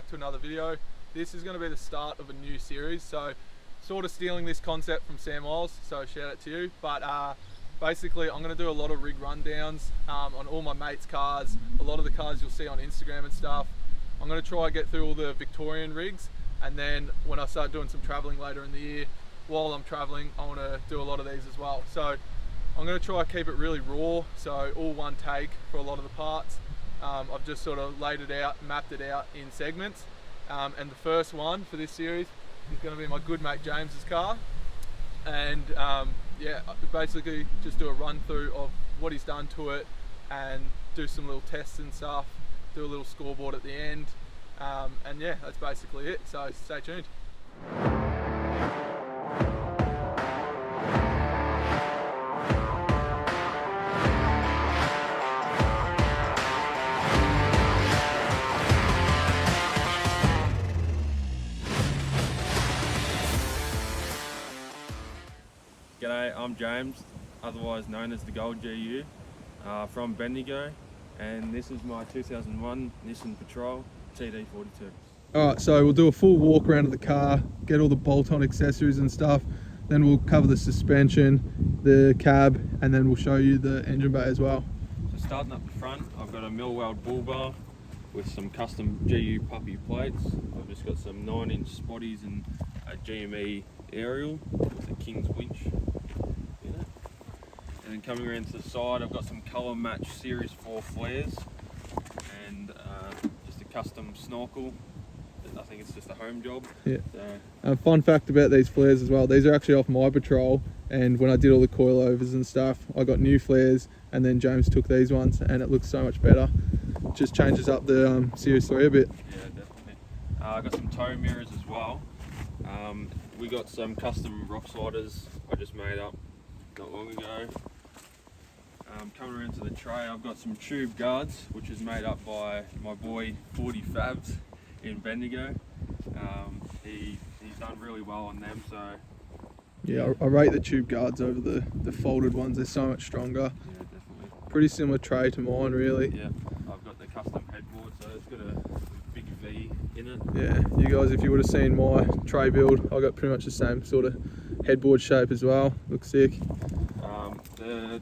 back to another video. This is going to be the start of a new series, so sort of stealing this concept from Sam Miles, so shout out to you. But basically I'm going to do a lot of rig rundowns on all my mates' cars, a lot of the cars you'll see on Instagram and stuff. I'm going to try and get through all the Victorian rigs, and then when I start doing some travelling later in the year, while I'm travelling, I want to do a lot of these as well. So I'm going to try and keep it really raw, so all one take for a lot of the parts. I've just sort of laid it out, mapped it out in segments. And the first one for this series is going to be my good mate James's car. And yeah, basically just do a run through of what he's done to it and do some little tests and stuff, do a little scoreboard at the end. And yeah, that's basically it, so stay tuned. G'day, I'm James, otherwise known as the Gold GU, from Bendigo, and this is my 2001 Nissan Patrol TD42. Alright, so we'll do a full walk around of the car, get all the bolt-on accessories and stuff, then we'll cover the suspension, the cab, and then we'll show you the engine bay as well. So starting up the front, I've got a mill-weld bull bar with some custom GU puppy plates. I've just got some 9-inch spotties and a GME aerial with a King's winch in it. And then coming around to the side, I've got some colour match Series 4 flares and just a custom snorkel. I think it's just a home job. Yeah. So, Fun fact about these flares as well, these are actually off my Patrol, and when I did all the coilovers and stuff, I got new flares, and then James took these ones, and it looks so much better. Just changes up the Series 3 a bit. yeah, definitely. I got some tow mirrors as well. We got some custom rock sliders I just made up not long ago. Coming around to the tray, I've got some tube guards, which is made up by my boy 40 Fabs in Bendigo. He's done really well on them, so Yeah, I rate the tube guards over the folded ones, they're so much stronger. yeah, definitely. Pretty similar tray to mine, really. Yeah, I've got the custom headboard, so it's got a big V in it. Yeah, you guys, if you would have seen my tray build, I got pretty much the same sort of headboard shape as well. Looks sick.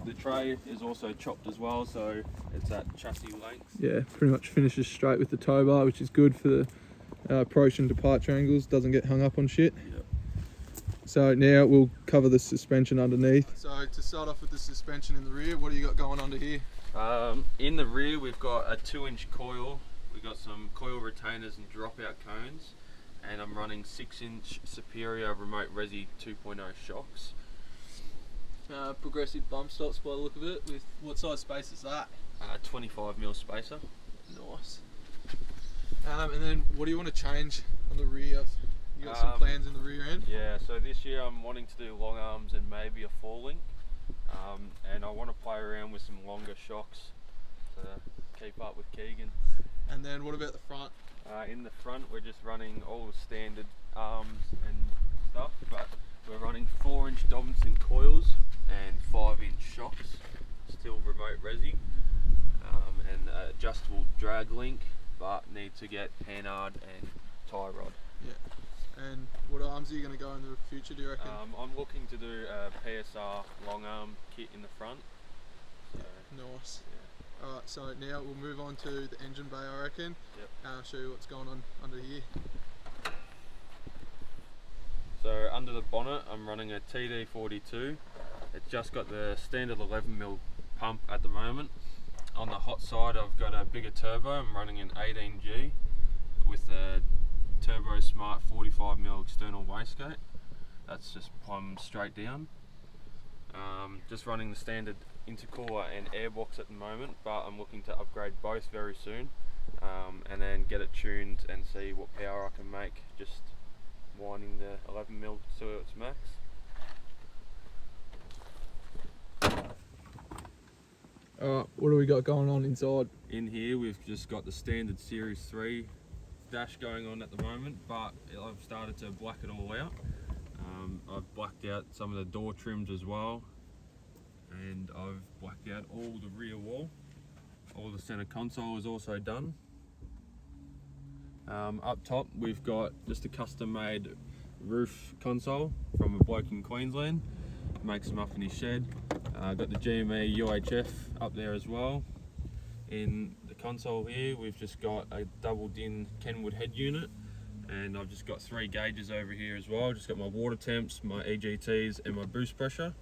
The tray is also chopped as well, so it's at chassis length. Yeah, pretty much finishes straight with the tow bar, which is good for the approach and departure angles, doesn't get hung up on shit. Yep. So now we'll cover the suspension underneath. So to start off with the suspension in the rear, what do you got going under here? In the rear we've got a 2-inch coil, we've got some coil retainers and dropout cones, and I'm running 6-inch Superior Remote Resi 2.0 shocks. Progressive bump stops by the look of it. With what size space is that? 25mm spacer. Nice. And then what do you want to change on the rear? You got some plans in the rear end? Yeah, so this year I'm wanting to do long arms and maybe a 4-link, and I want to play around with some longer shocks to keep up with Keegan. And then what about the front? In the front we're just running all the standard arms and stuff, but we're running 4-inch Dobinson coils and 5-inch shocks, still remote resi, and adjustable drag link, but need to get panhard and tie rod. Yeah. And what arms are you going to go in the future, do you reckon? I'm looking to do a PSR long arm kit in the front. So, Nice. yeah. Alright, so now we'll move on to the engine bay, I reckon. Yep. I'll show you what's going on under here. So under the bonnet I'm running a TD42. It's just got the standard 11mm pump at the moment. On the hot side I've got a bigger turbo. I'm running an 18G with a Turbo Smart 45mm external wastegate. That's just plumbed straight down. Just running the standard intercooler and airbox at the moment, but I'm looking to upgrade both very soon, and then get it tuned and see what power I can make, just winding the 11mm to its max. Alright, what do we got going on inside? In here we've just got the standard Series 3 dash going on at the moment, but I've started to black it all out. I've blacked out some of the door trims as well, and I've blacked out all the rear wall. All the center console is also done. Up top we've got just a custom made roof console from a bloke in Queensland. Makes them up in his shed. Got the GME UHF up there as well. In the console here we've just got a double din Kenwood head unit, and I've just got 3 gauges over here as well. Just got my water temps, my EGTs and my boost pressure.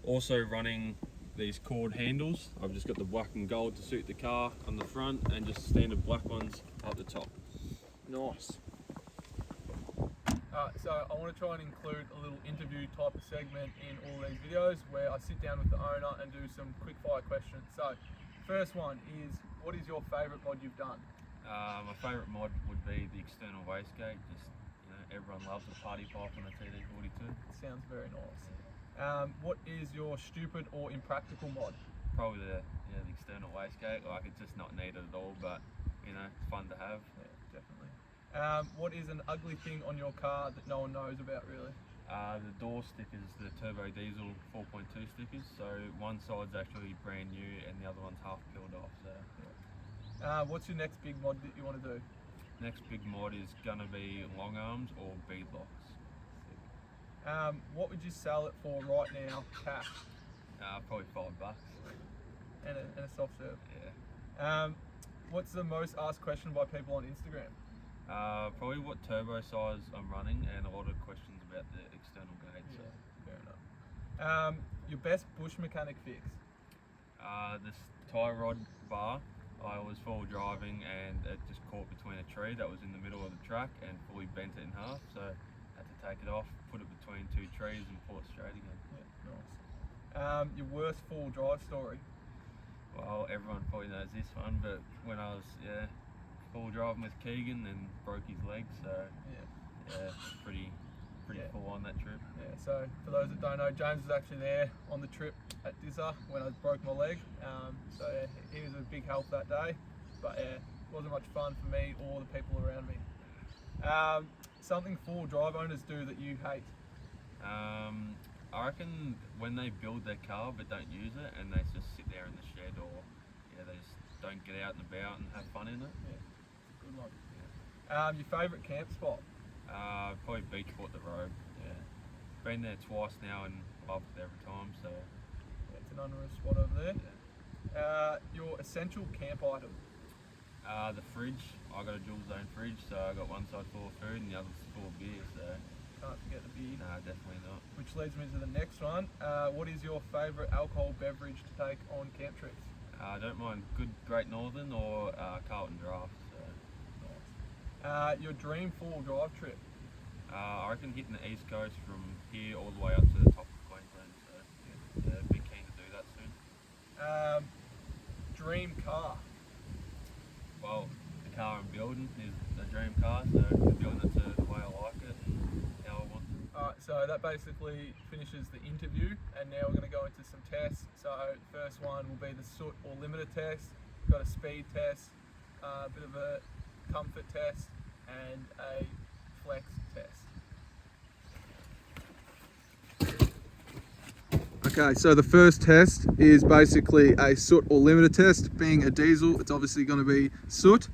Also running these cord handles. I've just got the black and gold to suit the car on the front, and just standard black ones up the top. Nice. So I want to try and include a little interview type of segment in all these videos where I sit down with the owner and do some quick fire questions. So first one is, what is your favourite mod you've done? My favourite mod would be the external wastegate. Just, everyone loves a party pipe on a TD42. Sounds very nice. What is your stupid or impractical mod? Probably the external wastegate. Like, it's just not needed at all, but it's fun to have. Yeah, definitely. What is an ugly thing on your car that no one knows about, really? The door stickers, the turbo diesel 4.2 stickers. So one side's actually brand new and the other one's half peeled off. So yeah. What's your next big mod that you want to do? Next big mod is gonna be long arms or bead locks. What would you sell it for right now, cash? Probably $5. And a soft serve. Yeah. What's the most asked question by people on Instagram? Probably what turbo size I'm running, and a lot of questions about the external gauge. Yeah, fair enough. Your best bush mechanic fix? This tie rod bar, I was full driving and it just caught between a tree that was in the middle of the track and fully bent it in half, so I had to take it off, put it between 2 trees and pull it straight again. Yeah, nice. Your worst full drive story? Well, everyone probably knows this one, but when I was full driving with Keegan and broke his leg, so pretty full on that trip. Yeah, so for those that don't know, James was actually there on the trip at Dizza when I broke my leg. So yeah, he was a big help that day, but yeah, it wasn't much fun for me or the people around me. Something four-wheel drive owners do that you hate? I reckon when they build their car but don't use it, and they just sit there in the shed, or they just don't get out and about and have fun in it. Yeah, good one. Yeah. Your favourite camp spot? Probably Beachport the Road. Yeah, been there twice now and loved it every time. So yeah, it's an unreal spot over there. Yeah. Your essential camp item? The fridge. I got a dual zone fridge, so I got one side full of food and the other full of beer. So can't forget the beer. No, definitely not. Which leads me to the next one. What is your favourite alcohol beverage to take on camp trips? I don't mind good Great Northern or Carlton Draft. So. Nice. Your dream four-wheel drive trip? I reckon hitting the east coast from here all the way up to the top of Queensland. So yeah, be keen to do that soon. Dream car? Well, the car I'm building is a dream car, so I'm building it to the way I like it and how I want it. Alright, so that basically finishes the interview, and now we're going to go into some tests. So the first one will be the soot or limiter test. Got a speed test, a bit of a comfort test, and a flex test. Okay, so the first test is basically a soot or limiter test. Being a diesel, it's obviously going to be soot.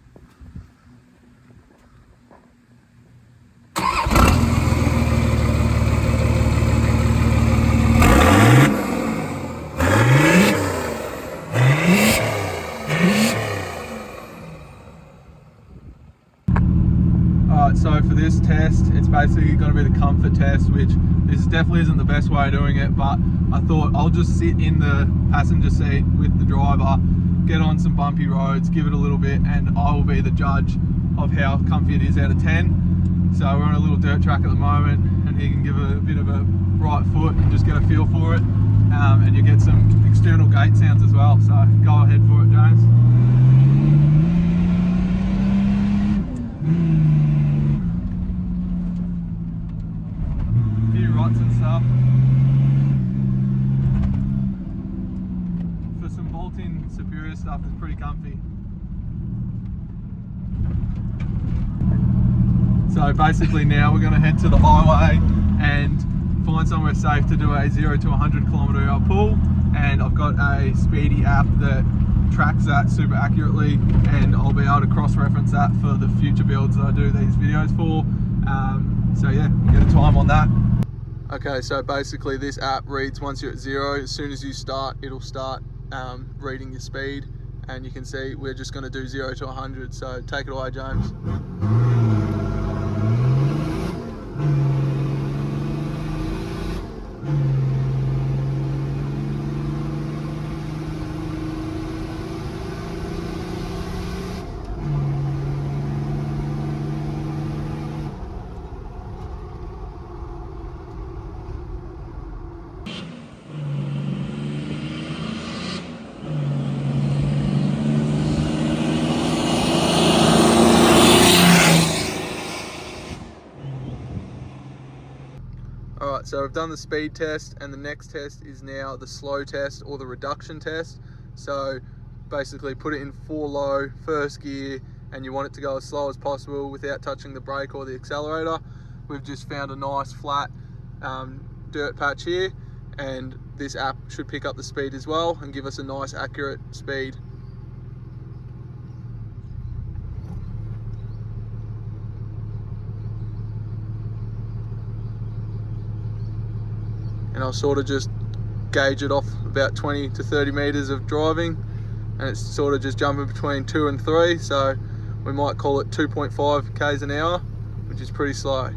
So for this test, it's basically going to be the comfort test, which this definitely isn't the best way of doing it, but I thought I'll just sit in the passenger seat with the driver, get on some bumpy roads, give it a little bit, and I will be the judge of how comfy it is out of 10. So we're on a little dirt track at the moment, and he can give it a bit of a right foot and just get a feel for it, and you get some external gate sounds as well, so go ahead for it, James. Ruts and stuff. For some bolt-in Superior stuff, it's pretty comfy. So basically now we're going to head to the highway and find somewhere safe to do a 0 to 100 km/h pull, and I've got a Speedy app that tracks that super accurately, and I'll be able to cross-reference that for the future builds that I do these videos for. So yeah, we'll get a time on that. Okay, so basically this app reads once you're at 0. As soon as you start, it'll start reading your speed, and you can see we're just going to do 0 to 100. So take it away, James. Alright, so I've done the speed test, and the next test is now the slow test or the reduction test. So basically put it in 4 low, first gear, and you want it to go as slow as possible without touching the brake or the accelerator. We've just found a nice flat dirt patch here, and this app should pick up the speed as well and give us a nice accurate speed. And I'll sort of just gauge it off about 20 to 30 meters of driving, and it's sort of just jumping between 2 and 3, so we might call it 2.5 k's an hour, which is pretty slow.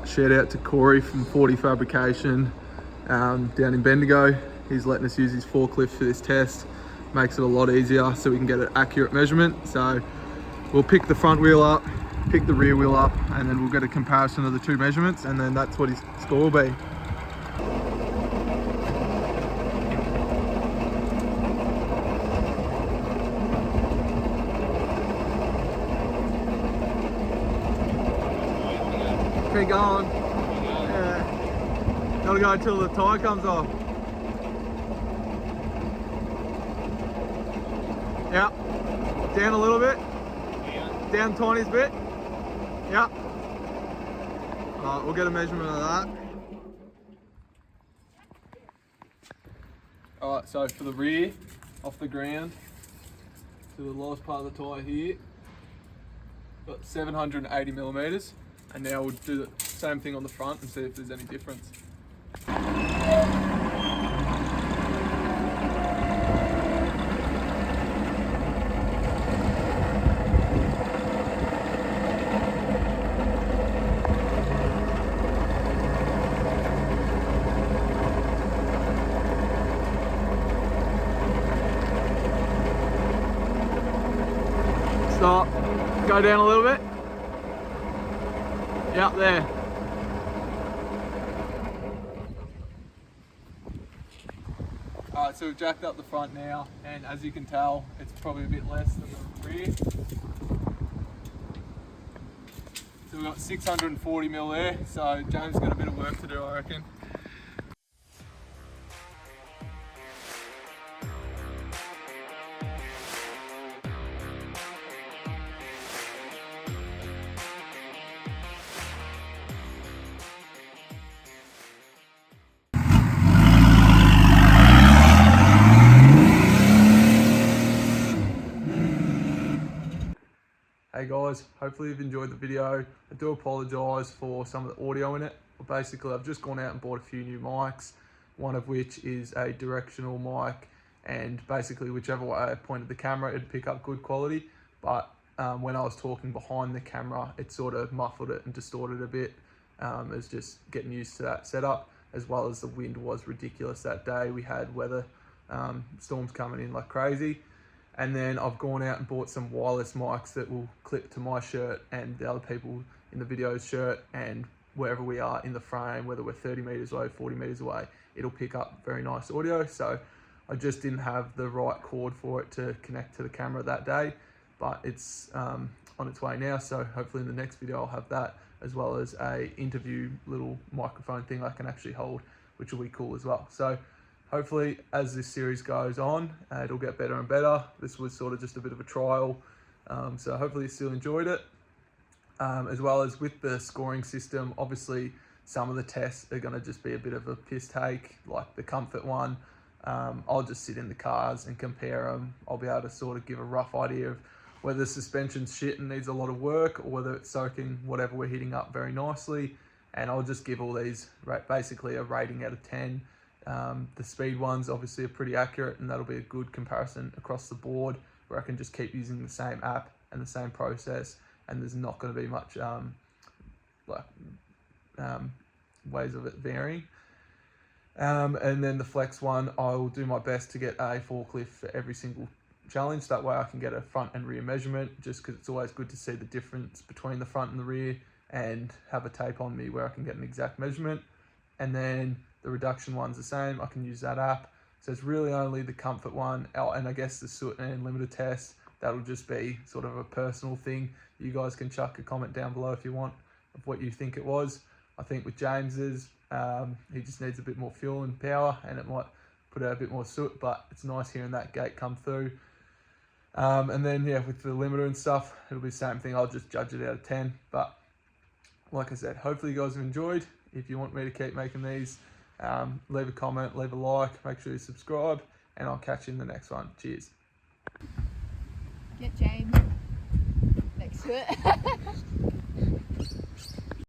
Shout out to Corey from 40 Fabrication down in Bendigo. He's letting us use his forklift for this test. Makes it a lot easier so we can get an accurate measurement. So we'll pick the front wheel up, pick the rear wheel up, and then we'll get a comparison of the 2 measurements, and then that's what his score will be. Keep going. Yeah. Gotta go until the tyre comes off. Yep. Down a little bit. Down tiniest bit. Yep. Alright, we'll get a measurement of that. Alright, so for the rear, off the ground to the lowest part of the tyre here, got 780 millimeters. And now we'll do the same thing on the front and see if there's any difference. Stop. Go down a little bit. Yep, there. Alright, so we've jacked up the front now, and as you can tell, it's probably a bit less than the rear. So we've got 640 mil there, so James got a bit of work to do, I reckon. Hey guys, hopefully you've enjoyed the video. I do apologise for some of the audio in it. But basically, I've just gone out and bought a few new mics, one of which is a directional mic, and basically whichever way I pointed the camera, it'd pick up good quality. But when I was talking behind the camera, it sort of muffled it and distorted a bit. It's just getting used to that setup, as well as the wind was ridiculous that day. We had weather storms coming in like crazy. And then I've gone out and bought some wireless mics that will clip to my shirt and the other people in the video's shirt, and wherever we are in the frame, whether we're 30 meters away, 40 meters away, it'll pick up very nice audio. So I just didn't have the right cord for it to connect to the camera that day, but it's on its way now. So hopefully in the next video I'll have that, as well as a interview little microphone thing I can actually hold, which will be cool as well. So hopefully as this series goes on, it'll get better and better. This was sort of just a bit of a trial. So hopefully you still enjoyed it. As well as with the scoring system, obviously some of the tests are going to just be a bit of a piss take, like the comfort one. I'll just sit in the cars and compare them. I'll be able to sort of give a rough idea of whether the suspension's shit and needs a lot of work, or whether it's soaking whatever we're hitting up very nicely. And I'll just give all these basically a rating out of 10. The speed ones obviously are pretty accurate, and that'll be a good comparison across the board, where I can just keep using the same app and the same process, and there's not going to be much ways of it varying. And then the flex one, I'll do my best to get a forklift for every single challenge. That way I can get a front and rear measurement, just because it's always good to see the difference between the front and the rear, and have a tape on me where I can get an exact measurement. And then the reduction one's the same. I can use that app. So it's really only the comfort one, and I guess the soot and limiter test, that'll just be sort of a personal thing. You guys can chuck a comment down below if you want of what you think it was. I think with James's, he just needs a bit more fuel and power, and it might put out a bit more soot, but it's nice hearing that gate come through. And then yeah, with the limiter and stuff, it'll be the same thing. I'll just judge it out of 10. But like I said, hopefully you guys have enjoyed. If you want me to keep making these, leave a comment, leave a like, make sure you subscribe, and I'll catch you in the next one. Cheers. Get James next to it.